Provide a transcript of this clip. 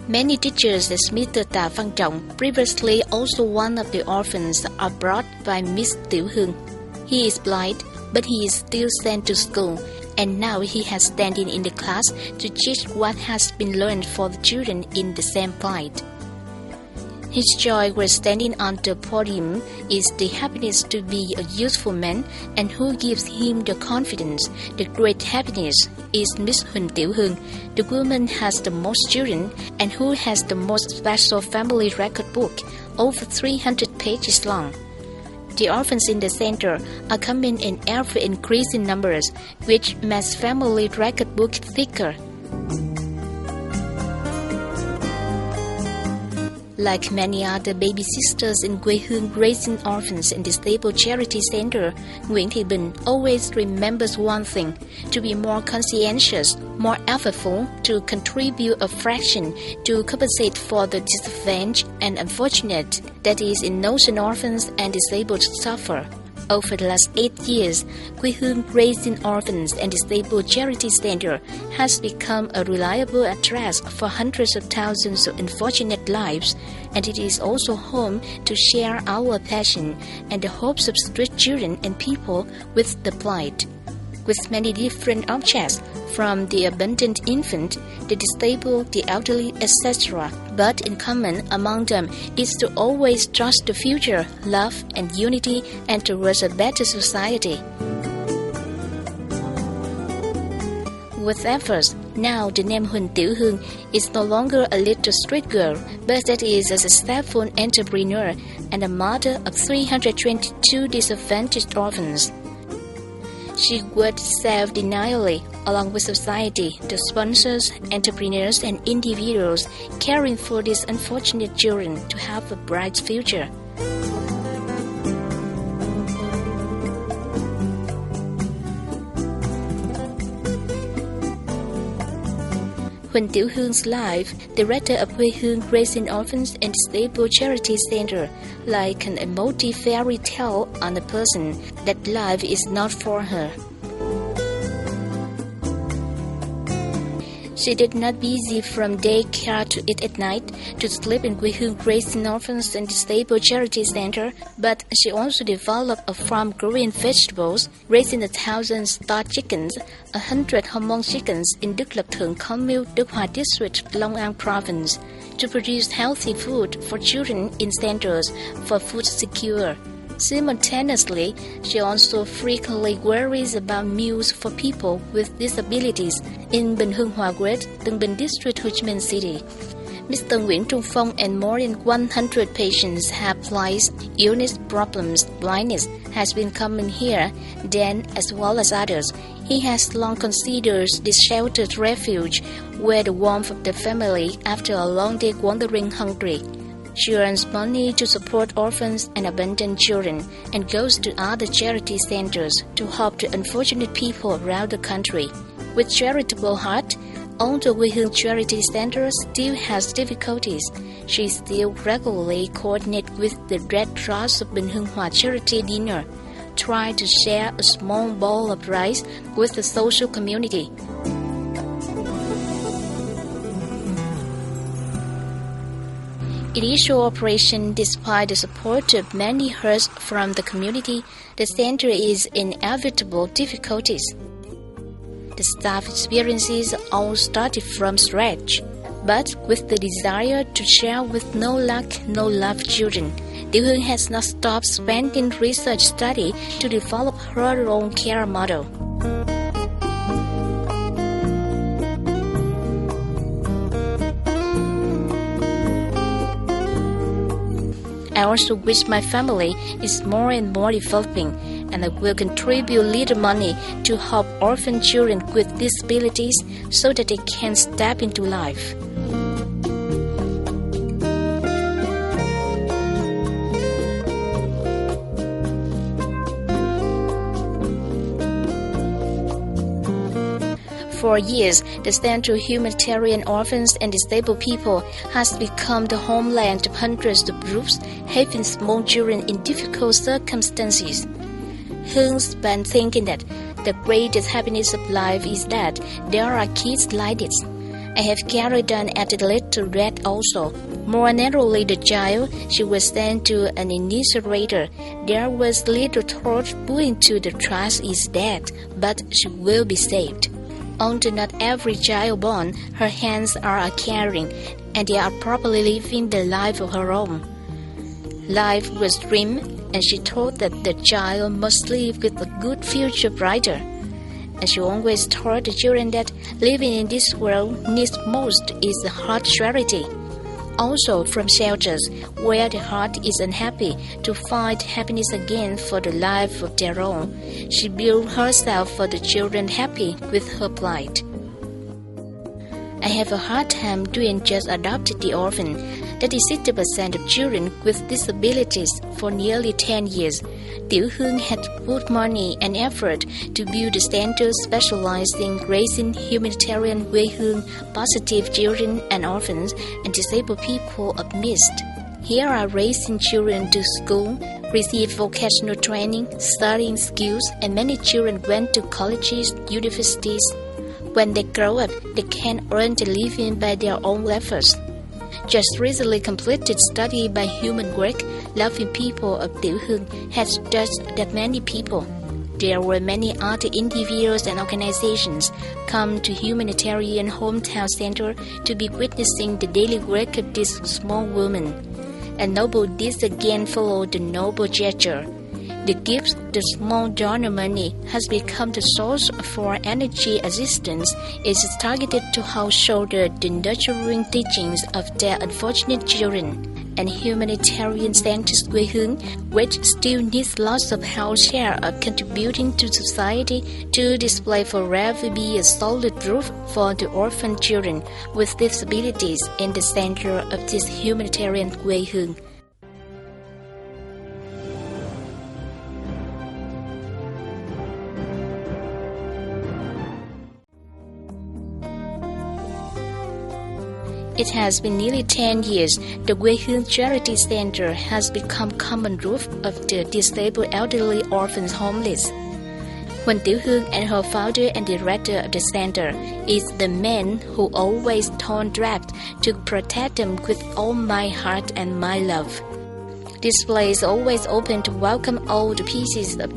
Many teachers as Mr. Ta Phan Trọng, previously also one of the orphans, are brought by Miss Tiểu Hương. He is blind, but he is still sent to school, and now he has standing in the class to teach what has been learned for the children in the same plight. His joy while standing on the podium is the happiness to be a useful man, and who gives him the confidence, the great happiness, is Miss Huỳnh Tiểu Hương, the woman has the most children and who has the most special family record book, over 300 pages long. The orphans in the center are coming in ever increasing numbers, which makes family record book thicker. Like many other baby sisters in Quê Hương raising orphans and disabled charity center, Nguyễn Thị Bình always remembers one thing: to be more conscientious, more effortful, to contribute a fraction to compensate for the disadvantaged and unfortunate that is in notion orphans and disabled suffer. Over the last 8 years, Quê Hương Raising Orphans and Disabled Charity Center has become a reliable address for hundreds of thousands of unfortunate lives, and it is also home to share our passion and the hopes of street children and people with the plight. With many different objects, from the abandoned infant, the disabled, the elderly, etc. But in common among them is to always trust the future, love and unity, and towards a better society. With efforts, now the name Huỳnh Tiểu Hương is no longer a little street girl, but that is a successful entrepreneur and a mother of 322 disadvantaged orphans. She worked self-denially along with society, the sponsors, entrepreneurs and individuals caring for these unfortunate children to have a bright future. Huỳnh Tiểu Hương life, director of Quê Hương Raising Orphans and Disabled Charity Center, like an emotive fairy tale on a person that life is not for her. She did not busy from daycare to eat at night, to sleep in Quê Hương Raising Orphans and Disabled Charity Center, but she also developed a farm growing vegetables, raising 1,000 stock chickens, 100 hormone chickens in Đức Lập Thượng Commune, Đức Hòa District, Long An Province, to produce healthy food for children in centers for food secure. Simultaneously, she also frequently worries about meals for people with disabilities in Bình Hưng Hòa Quế, Tân Bình District, Ho Chi Minh City. Mr. Nguyễn Trung Phong and more than 100 patients have lice, illness problems, blindness has been coming here, then as well as others. He has long considered this sheltered refuge where the warmth of the family after a long day wandering hungry. She earns money to support orphans and abandoned children and goes to other charity centers to help the unfortunate people around the country. With charitable heart, although Quê Hương Charity Center still has difficulties, she still regularly coordinates with the Red Cross of Bình Hưng Hòa Charity Dinner, try to share a small bowl of rice with the social community. Initial operation, despite the support of many hearts from the community, the center is in inevitable difficulties. The staff experiences all started from scratch, but with the desire to share with no luck, no love children, Tiểu Hương has not stopped spending research study to develop her own care model. I also wish my family is more and more developing, and I will contribute little money to help orphan children with disabilities so that they can step into life. For years, the Center of Humanitarian Orphans and Disabled People has become the homeland of hundreds of groups having small children in difficult circumstances. Hương been thinking that the greatest happiness of life is that there are kids like this. I have carried on at the little red also. More narrowly the child, she was sent to an incinerator. There was little thought put into the trust is dead, but she will be saved. Onto not every child born, her hands are caring, and they are properly living the life of her own. Life was trim, and she thought that the child must live with a good future brighter. And she always taught the children that living in this world needs most is the heart charity. Also from shelters where the heart is unhappy to find happiness again for the life of their own. She built herself for the children happy with her plight. I have a hard time doing just adopt the orphan. That is 60% of children with disabilities for nearly 10 years. Tiểu Hương had put money and effort to build a center specialized in raising humanitarian Quê Hương, positive children and orphans and disabled people of Mist. Here are raising children to school, receive vocational training, studying skills, and many children went to colleges, universities. When they grow up, they can earn a living by their own efforts. Just recently completed study by Human Work, Loving People of Tiểu Hương has touched that many people. There were many other individuals and organizations come to Humanitarian Hometown Center to be witnessing the daily work of this small woman. A noble deed again followed the noble gesture. The gifts, the small donor money, has become the source for energy assistance. It is targeted to help shoulder the nurturing teachings of their unfortunate children. And humanitarian centers Quê Hương, which still needs lots of help, share of contributing to society to display forever be a solid roof for the orphan children with disabilities in the center of this humanitarian Quê Hương. It has been nearly 10 years. The Quê Hương Charity Center has become common roof of the disabled elderly orphans homeless. Huỳnh Tiểu Hương and her founder and director of the center is the man who always torn draft to protect them with all my heart and my love. This place is always open to welcome all the pieces of